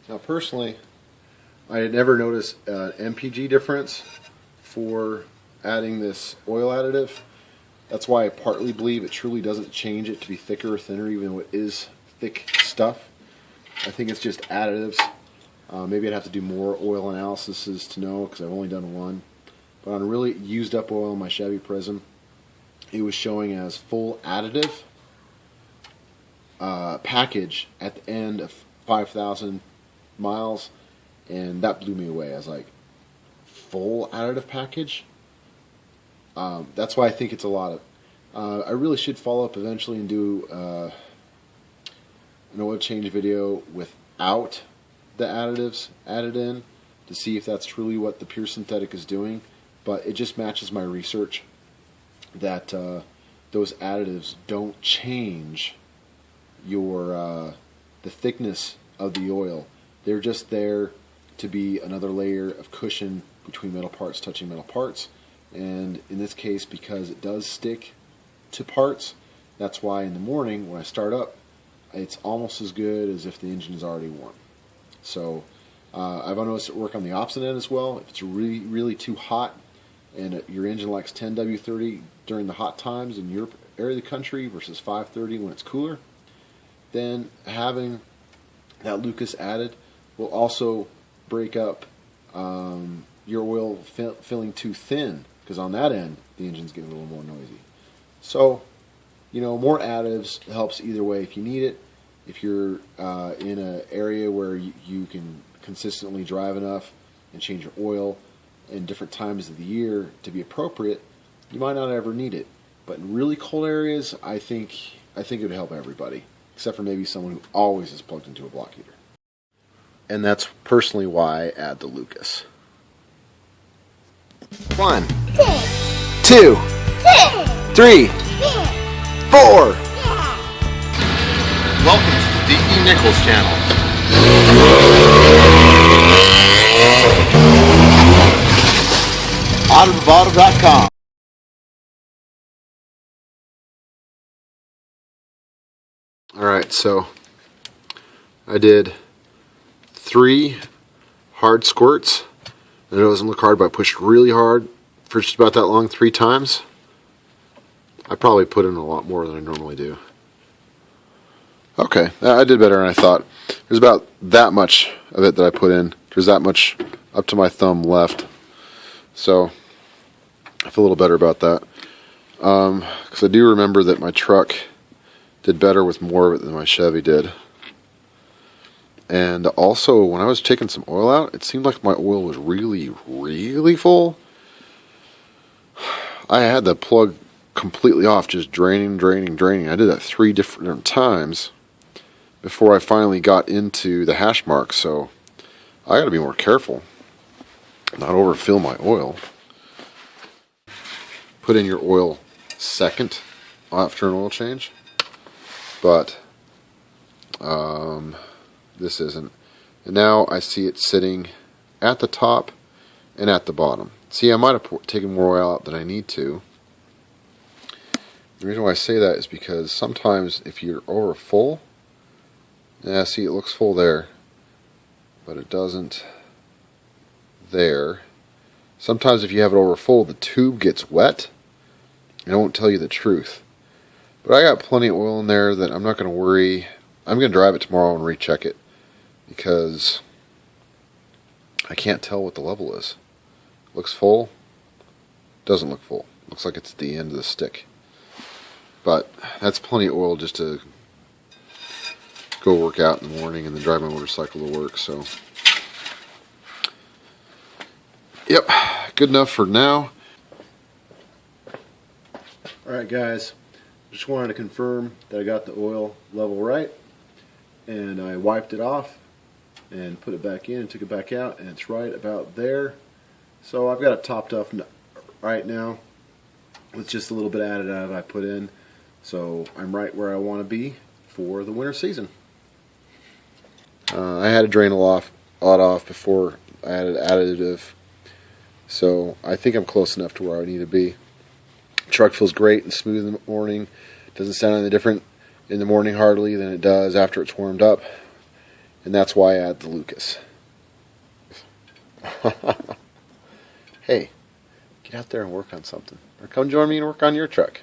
Now personally, I had never noticed an MPG difference for adding this oil additive. That's why I partly believe it truly doesn't change it to be thicker or thinner, even though it is thick stuff. I think it's just additives. Maybe I'd have to do more oil analyses to know, because I've only done one. But on a really used up oil in my Chevy Prism, it was showing as full additive package at the end of 5,000 miles, and that blew me away. I was like, full additive package? That's why I think it's a lot of... I really should follow up eventually and do an oil change video without the additives added in to see if that's truly what the pure synthetic is doing. But it just matches my research that those additives don't change your the thickness of the oil. They're just there to be another layer of cushion between metal parts touching metal parts. And in this case, because it does stick to parts, that's why in the morning when I start up, it's almost as good as if the engine is already warm. So I've noticed it work on the opposite end as well. If it's really, really too hot and your engine likes 10W30 during the hot times in your area of the country versus 530 when it's cooler, then having that Lucas added will also break up your oil filling too thin, because on that end the engine's getting a little more noisy. So, you know, more additives helps either way if you need it. If you're in an area where you can consistently drive enough and change your oil in different times of the year to be appropriate, you might not ever need it. But in really cold areas, I think it would help everybody, except for maybe someone who always is plugged into a block heater. And that's personally why I add the Lucas. 1, 2, 3, 4. Welcome to the D.E. Nichols channel. Additives.com. Alright, so I did 3 hard squirts. I know it doesn't look hard, but I pushed really hard for just about that long 3 times. I probably put in a lot more than I normally do. Okay, I did better than I thought. There's about that much of it that I put in. There's that much up to my thumb left. So I feel a little better about that. Because I do remember that my truck did better with more of it than my Chevy did. And also, when I was taking some oil out, it seemed like my oil was really, really full. I had the plug completely off, just draining. I did that 3 different times before I finally got into the hash mark. So I got to be more careful, not overfill my oil. Put in your oil second after an oil change, but this isn't. And now I see it sitting at the top and at the bottom. See, I might have taken more oil out than I need to. The reason why I say that is because sometimes if you're over full, yeah, see, it looks full there, but it doesn't there. Sometimes if you have it over full, the tube gets wet, and it won't tell you the truth. But I got plenty of oil in there that I'm not going to worry. I'm going to drive it tomorrow and recheck it, because I can't tell what the level is. Looks full, doesn't look full. Looks like it's at the end of the stick. But that's plenty of oil just to go work out in the morning and then drive my motorcycle to work. So, yep, good enough for now. Alright guys, just wanted to confirm that I got the oil level right, and I wiped it off and put it back in and took it back out, and it's right about there. So I've got it topped off right now with just a little bit added additive I put in. So I'm right where I want to be for the winter season. I had to drain a lot off before I added additive, so I think I'm close enough to where I need to be. The truck feels great and smooth in the morning. Doesn't sound any different in the morning hardly than it does after it's warmed up. And that's why I add the Lucas. Hey, get out there and work on something. Or come join me and work on your truck.